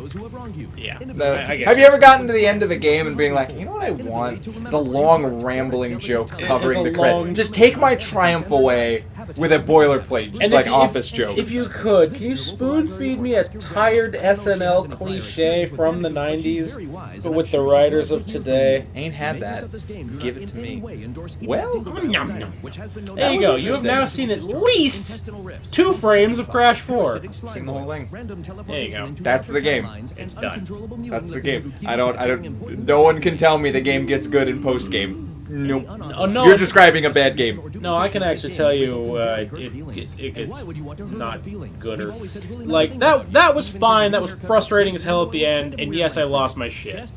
Yeah. Have you ever gotten to the end of a game and being like, you know what I want? It's a long rambling joke covering the credit. Just take my triumph away with a boilerplate, And like if, office joke. If you could, can you spoon feed me a tired SNL cliche from the 90s, but with the writers of today? Ain't had that. Give it to me. Well, There you go. You have now seen at least 2 frames of Crash 4. seen the whole thing. There you go. That's the game. It's done. That's the game. I don't. No one can tell me the game gets good in post game. Nope. Oh no. You're describing a bad game. No, I can actually tell you it gets not gooder. Like, that was fine, that was frustrating as hell at the end, and yes, I lost my shit.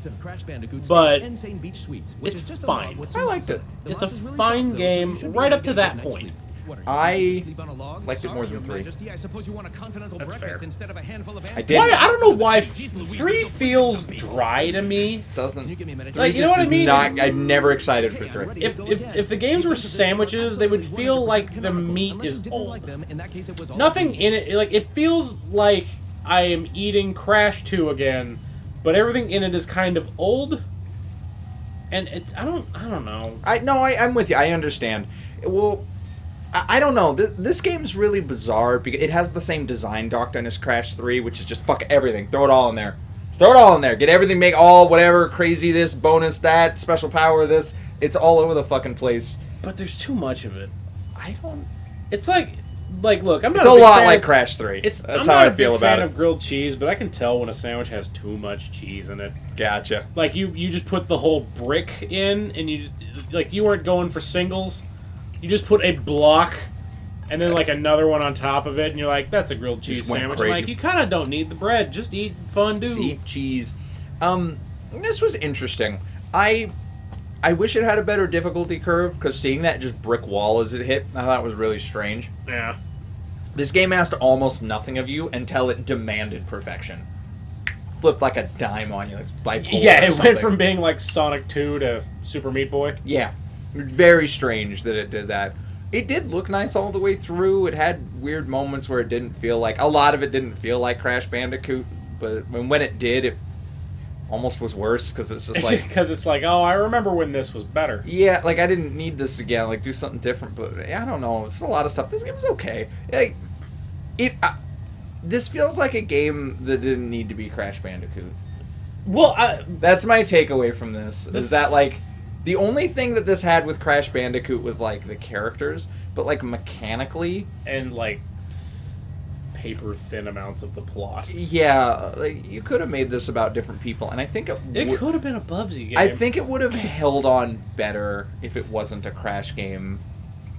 But it's fine. I liked it. It's a fine game right up to that point. I liked it more than 3. That's fair. I did. Why, I don't know why 3 feels dry to me. Doesn't. Like, you know what I mean? I'm never excited for 3. If the games were sandwiches, they would feel like the meat is old. Nothing in it, like, it feels like I am eating Crash 2 again, but everything in it is kind of old. And I don't know. I'm with you. I understand. Well, I don't know. This game's really bizarre because it has the same design doctrine as Crash 3, which is just fuck everything. Throw it all in there. Throw it all in there. Get everything, make all whatever, crazy this, bonus that, special power this. It's all over the fucking place. But there's too much of it. I don't... It's like look, I'm not It's a lot like Crash 3. That's how not I feel a big fan about it. of grilled cheese, but I can tell when a sandwich has too much cheese in it. Gotcha. Like, you just put the whole brick in, and you weren't going for singles. You just put a block, and then, like, another one on top of it, and you're like, that's a grilled cheese sandwich. I'm like, you kind of don't need the bread. Just eat fondue. Just eat cheese. This was interesting. I wish it had a better difficulty curve, because seeing that just brick wall as it hit, I thought was really strange. Yeah. This game asked almost nothing of you until it demanded perfection. Flipped like a dime on you, like bipolar. Yeah, it or went something. from being like Sonic 2 to Super Meat Boy. Yeah. Very strange that it did that. It did look nice all the way through. It had weird moments where it didn't feel like... A lot of it didn't feel like Crash Bandicoot, but when it did, it almost was worse because it's just like because it's like, oh, I remember when this was better. yeah, like I didn't need this again. Like do something different, but I don't know. It's a lot of stuff. This game was okay. Like this feels like a game that didn't need to be Crash Bandicoot. Well, That's my takeaway from this. Is that like the only thing that this had with Crash Bandicoot was like the characters, but like mechanically and like paper thin amounts of the plot. yeah, like you could have made this about different people, and I think It could have been a Bubsy game. I think it would have held on better if it wasn't a Crash game.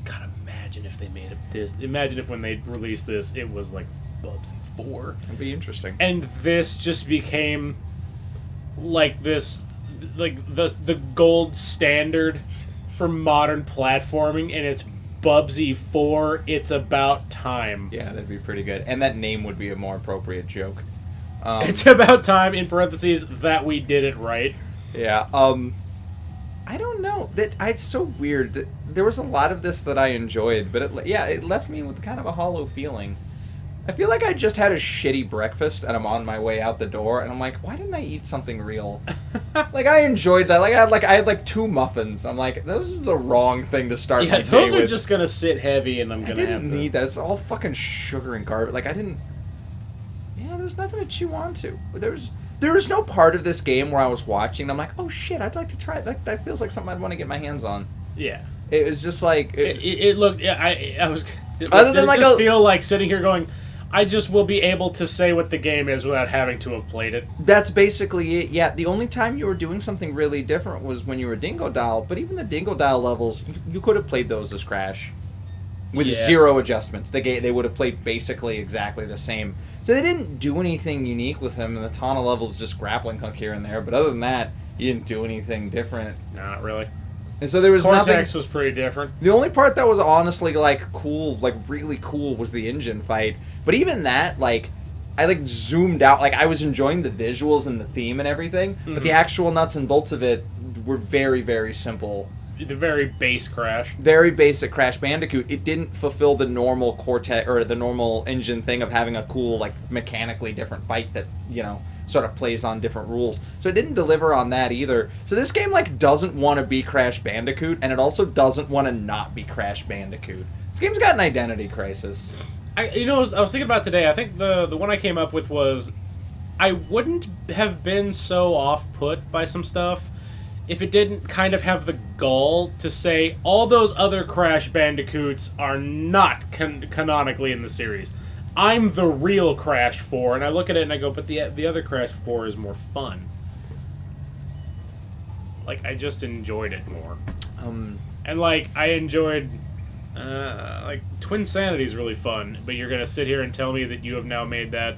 God, imagine if they made this. Imagine if when they released this, it was like Bubsy 4. It'd be interesting. And this just became like this, like the gold standard for modern platforming, and it's Bubsy 4. It's about time. Yeah, that'd be pretty good, and that name would be a more appropriate joke. It's about time, in parentheses, that we did it right. Yeah. I don't know. It's so weird. There was a lot of this that I enjoyed, but it left me with kind of a hollow feeling. I feel like I just had a shitty breakfast and I'm on my way out the door and I'm like, why didn't I eat something real? Like I enjoyed that. I had 2 muffins. I'm like, this is the wrong thing to start my day with. Those are just gonna sit heavy and I'm gonna have to... I didn't need that. It's all fucking sugar and garbage. Like I didn't... Yeah, there's nothing to chew on to. There was no part of this game where I was watching and I'm like, oh shit, I'd like to try it. That feels like something I'd want to get my hands on. Yeah. It was just like... It looked... Yeah, I was... Other than like just feel like sitting here going... I just will be able to say what the game is without having to have played it. That's basically it. Yeah, the only time you were doing something really different was when you were Dingo Dial, but even the Dingo Dial levels, you could have played those as Crash. With 0 adjustments. They would have played basically exactly the same. So they didn't do anything unique with him, and the ton of levels just grappling hook here and there, but other than that, you didn't do anything different. No, not really. And so there was Cortex nothing... was pretty different. The only part that was honestly, like, cool, like, really cool was the N.Gin fight. But even that, like, I, like, zoomed out. Like, I was enjoying the visuals and the theme and everything, but the actual nuts and bolts of it were very, very simple. The very base Crash. Very basic Crash Bandicoot. It didn't fulfill the normal Cortex, or the normal N.Gin thing of having a cool, like, mechanically different fight that, you know... sort of plays on different rules. So it didn't deliver on that either. So this game, like, doesn't want to be Crash Bandicoot, and it also doesn't want to not be Crash Bandicoot. This game's got an identity crisis. I was thinking about today, I think the one I came up with was, I wouldn't have been so off-put by some stuff if it didn't kind of have the gall to say, all those other Crash Bandicoots are not canonically in the series. I'm the real Crash 4, and I look at it and I go, but the other Crash 4 is more fun. Like, I just enjoyed it more. And, like, I enjoyed, like, Twin Sanity is really fun, but you're gonna sit here and tell me that you have now made that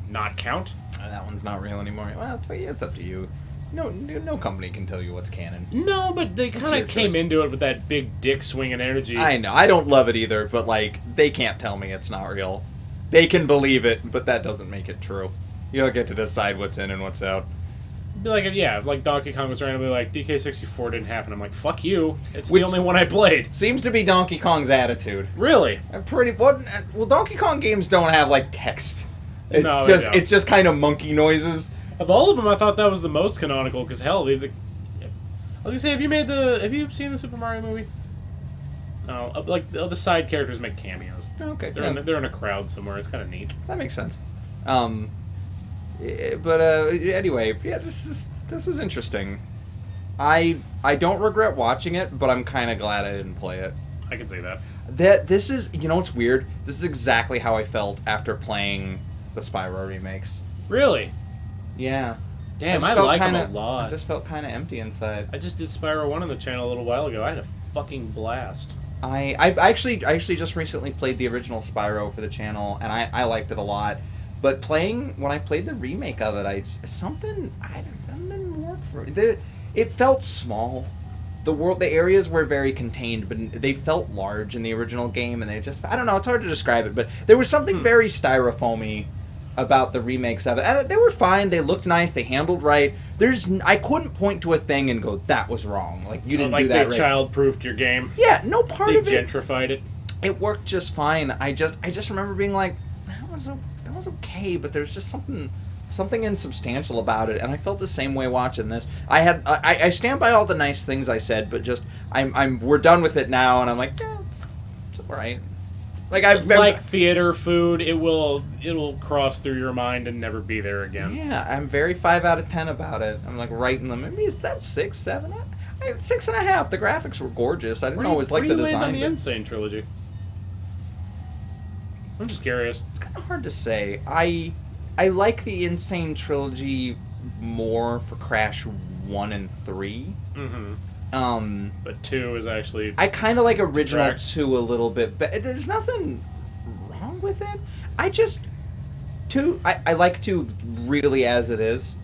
not count? That one's not real anymore. Well, it's up to you. No company can tell you what's canon. No, but they kind of came into it with that big dick swinging energy. I know. I don't love it either, but, like, they can't tell me it's not real. They can believe it, but that doesn't make it true. You don't get to decide what's in and what's out. Be like, yeah, like Donkey Kong was randomly like, DK64 didn't happen. I'm like, fuck you. It's the only one I played. Seems to be Donkey Kong's attitude. Really? Well, Donkey Kong games don't have, like, text. It's just kind of monkey noises. Of all of them, I thought that was the most canonical, because hell, I was gonna say, have you seen the Super Mario movie? No, like, the side characters make cameos. Okay. They're in a crowd somewhere, it's kind of neat. That makes sense. But anyway, yeah, this was interesting. I don't regret watching it, but I'm kind of glad I didn't play it. I can say that. This is, you know what's weird? This is exactly how I felt after playing the Spyro remakes. Really? Yeah. Damn, I like them a lot. I just felt kind of empty inside. I just did Spyro 1 on the channel a little while ago. I had a fucking blast. I actually just recently played the original Spyro for the channel, and I liked it a lot. But when I played the remake of it, something didn't work for me. It felt small. The areas were very contained, but they felt large in the original game, and I don't know, it's hard to describe it, but there was something very styrofoamy about the remakes of it. And they were fine, they looked nice, they handled right. I couldn't point to a thing and go, that was wrong. Like, you didn't do that right. Like they child-proofed your game? Yeah, no part of it. They gentrified it? It worked just fine. I just remember being like, that was okay, but there's just something something insubstantial about it, and I felt the same way watching this. I stand by all the nice things I said, but just we're done with it now, and I'm like, yeah, it's alright. Like theater food, it'll cross through your mind and never be there again. Yeah, I'm very 5 out of 10 about it. I'm like writing them. Maybe is that 6, 7? 6.5. The graphics were gorgeous. I didn't always like the design. Where do you land on the N.Sane trilogy? I'm just curious. It's kind of hard to say. I like the N.Sane trilogy more for Crash 1 and 3. Mm-hmm. But 2 is actually... I kind of like original 2 a little bit, but there's nothing wrong with it. I like 2 really as it is.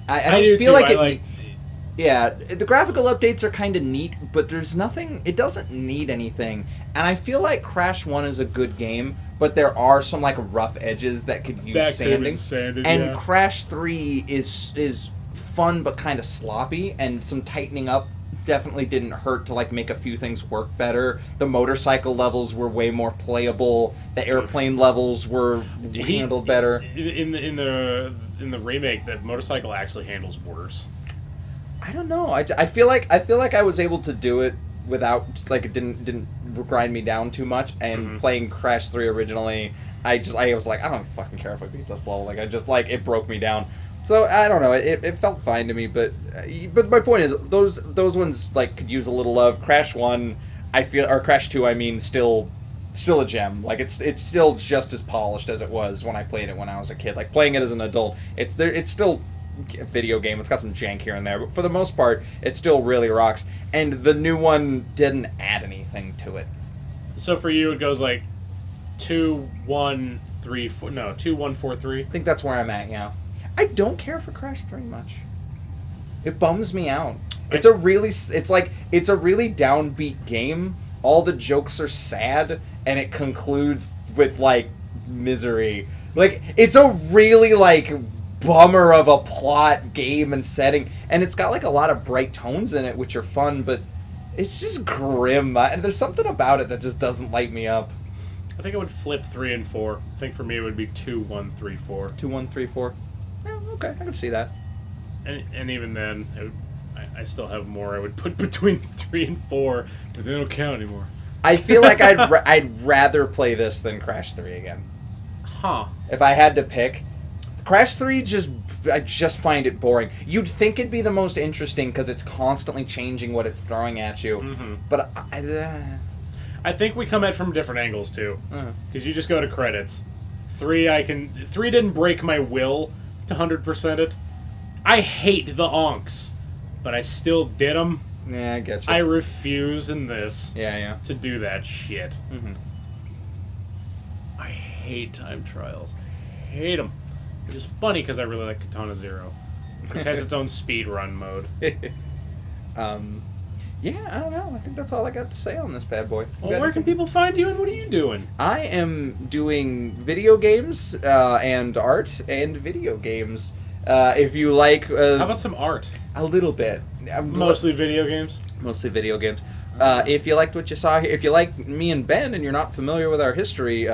I do feel too. like yeah, the graphical updates are kind of neat, but there's nothing... It doesn't need anything. And I feel like Crash 1 is a good game, but there are some like rough edges that could use sanding. And Crash 3 is fun but kind of sloppy, and some tightening up definitely didn't hurt to like make a few things work better. The motorcycle levels were way more playable. The airplane levels were handled better. In the remake, the motorcycle actually handles worse. I don't know. I feel like I was able to do it without like it didn't grind me down too much. And playing Crash 3 originally, I was like, I don't fucking care if I beat this level. Like it broke me down. So I don't know. It felt fine to me, but my point is those ones like could use a little love. Crash 1, I feel, or Crash 2, I mean, still a gem. Like it's still just as polished as it was when I played it when I was a kid. Like playing it as an adult, it's still a video game. It's got some jank here and there, but for the most part, it still really rocks. And the new one didn't add anything to it. So for you, it goes like 2, 1, 3, 4. No, 2, 1, 4, 3. I think that's where I'm at. Yeah. I don't care for Crash 3 much. It bums me out. It's a really downbeat game. All the jokes are sad, and it concludes with like misery. Like it's a really like bummer of a plot, game, and setting, and it's got like a lot of bright tones in it, which are fun, but it's just grim. And there's something about it that just doesn't light me up. I think I would flip 3 and 4. I think for me it would be 2, 1, 3, 4. 2, 1, 3, 4. Yeah, okay, I can see that. And even then, I still have more I would put between 3 and 4, but they don't count anymore. I feel like I'd rather play this than Crash 3 again. Huh. If I had to pick, Crash 3 I just find it boring. You'd think it'd be the most interesting because it's constantly changing what it's throwing at you. Mm-hmm. But I think we come at it from different angles too. Because you just go to credits. 3 didn't break my will to 100% it. I hate the onks, but I still did them. Yeah, I get you. I refuse in this to do that shit. Mm-hmm. I hate time trials. Hate them. Which is funny because I really like Katana Zero, which has its own speed run mode. Yeah, I don't know. I think that's all I got to say on this bad boy. Well, where can people find you, and what are you doing? I am doing video games and art and video games. If you like... How about some art? A little bit. Mostly video games? Mostly video games. If you liked what you saw here, if you like me and Ben and you're not familiar with our history,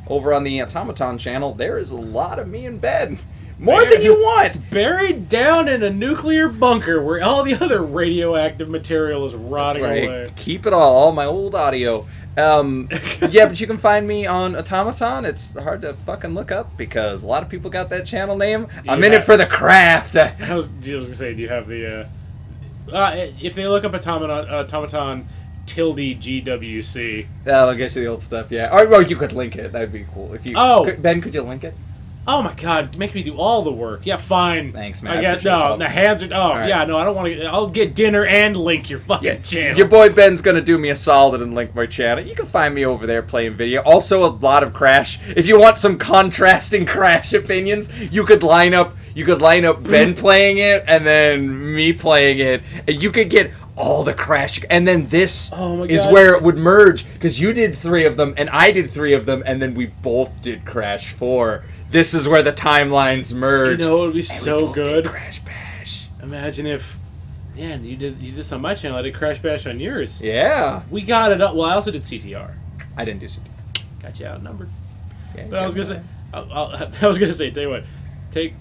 over on the Automaton channel, there is a lot of me and Ben. More than you want! Buried down in a nuclear bunker where all the other radioactive material is rotting away. Keep it all my old audio. Yeah, but you can find me on Automaton. It's hard to fucking look up because a lot of people got that channel name. I'm in it for the craft. I was gonna say, do you have the... if they look up Automaton ~GWC. That'll get you the old stuff, yeah. Or you could link it. That'd be cool. If you, Ben, could you link it? Oh my god, make me do all the work. Yeah, fine. Thanks, man. I guess, no, the hands are... Oh, right. Yeah, no, I don't want to... I'll get dinner and link your fucking channel. Your boy Ben's gonna do me a solid and link my channel. You can find me over there playing video. Also, a lot of Crash. If you want some contrasting Crash opinions, you could line up Ben playing it and then me playing it. And you could get all the Crash... And then this is where it would merge. Because you did 3 of them, and I did 3 of them, and then we both did Crash 4. This is where the timelines merge. You know, it would be so good. Crash Bash. Imagine if, man, you did this on my channel. I did Crash Bash on yours. Yeah. We got it up. Well, I also did CTR. I didn't do CTR. Got you outnumbered. Yeah, but I was gonna say, I was gonna say, tell you what,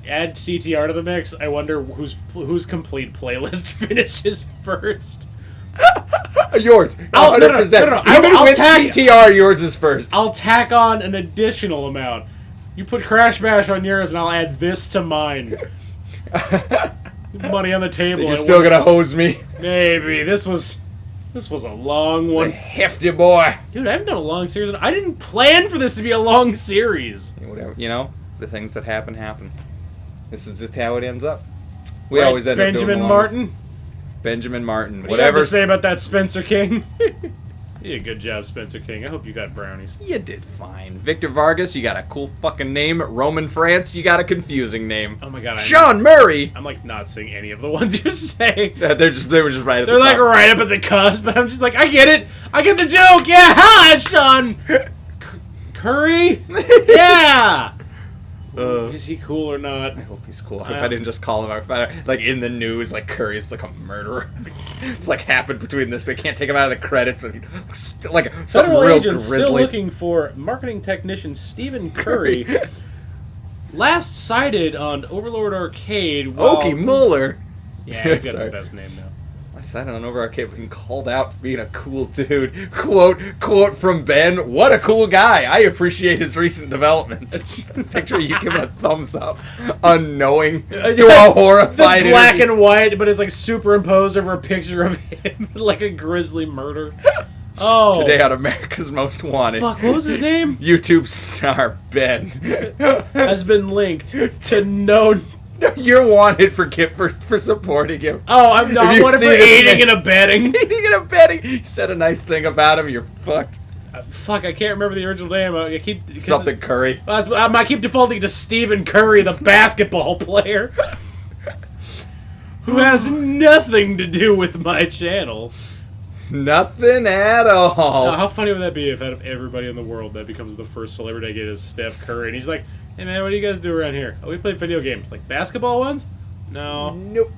Add CTR to the mix. I wonder whose complete playlist finishes first. Yours. 100%. No. Even with CTR, yours is first. I'll tack on an additional amount. You put Crash Bash on yours, and I'll add this to mine. Money on the table. You're still gonna hose me. Maybe this was a long one. A hefty boy. Dude, I haven't done a long series. I didn't plan for this to be a long series. Whatever, the things that happen. This is just how it ends up. We Right, always end up doing Benjamin the Martin. Benjamin Martin. What do you have Whatever. to say about that, Spencer King? You did a good job, Spencer King. I hope you got brownies. You did fine. Victor Vargas, you got a cool fucking name. Roman France, you got a confusing name. Oh my god. Sean Murray. I'm like not seeing any of the ones you're saying. They were just right at the They're like top. right up at the cusp, but I'm just like, I get it. I get the joke. Yeah, hi, Sean. Curry? Yeah. Is he cool or not? I hope he's cool. If I didn't just call him out, like in the news, like Curry's like a murderer. It's like happened between this. They can't take him out of the credits. But like something Federal real agents grisly. still looking for marketing technician Stephen Curry. Last sighted on Overlord Arcade. Okie Muller. Yeah, he's got Sorry. the best name now. I sighted on Over Arcade being called out for being a cool dude. Quote from Ben. What a cool guy. I appreciate his recent developments. Picture of you giving a thumbs up, unknowing to a horrified The black interview. and white, but it's like superimposed over a picture of him, like a grisly murder. Oh. Today on America's Most Wanted. Fuck, what was his name? YouTube star Ben. Has been linked to known. You're wanted for supporting him. Oh, I'm not. If you What if see we're this aiding man- and abetting? Aiding and abetting. He said a nice thing about him. You're fucked. Fuck, I can't remember the original name. I keep Something Curry. I keep defaulting to Stephen Curry, the basketball player, who has nothing to do with my channel. Nothing at all. Now, how funny would that be if out of everybody in the world that becomes the first celebrity I get is Steph Curry, and he's like, "Hey man, what do you guys do around here? Oh, we play video games, like basketball ones? No, Nope.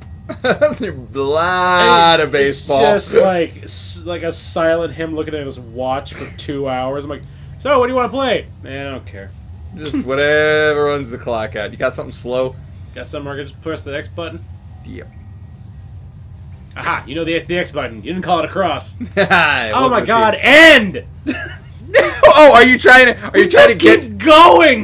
A lot of baseball. It's just like a silent him looking at his watch for 2 hours. I'm like, so what do you want to play? Man, I don't care. Just whatever runs the clock out. You got something slow? Got something where I can just press the X button? Yep. Aha! You know the X button. You didn't call it a cross. Oh Oh my god! End. Oh, are you trying to? Are you trying to Just keep get? going.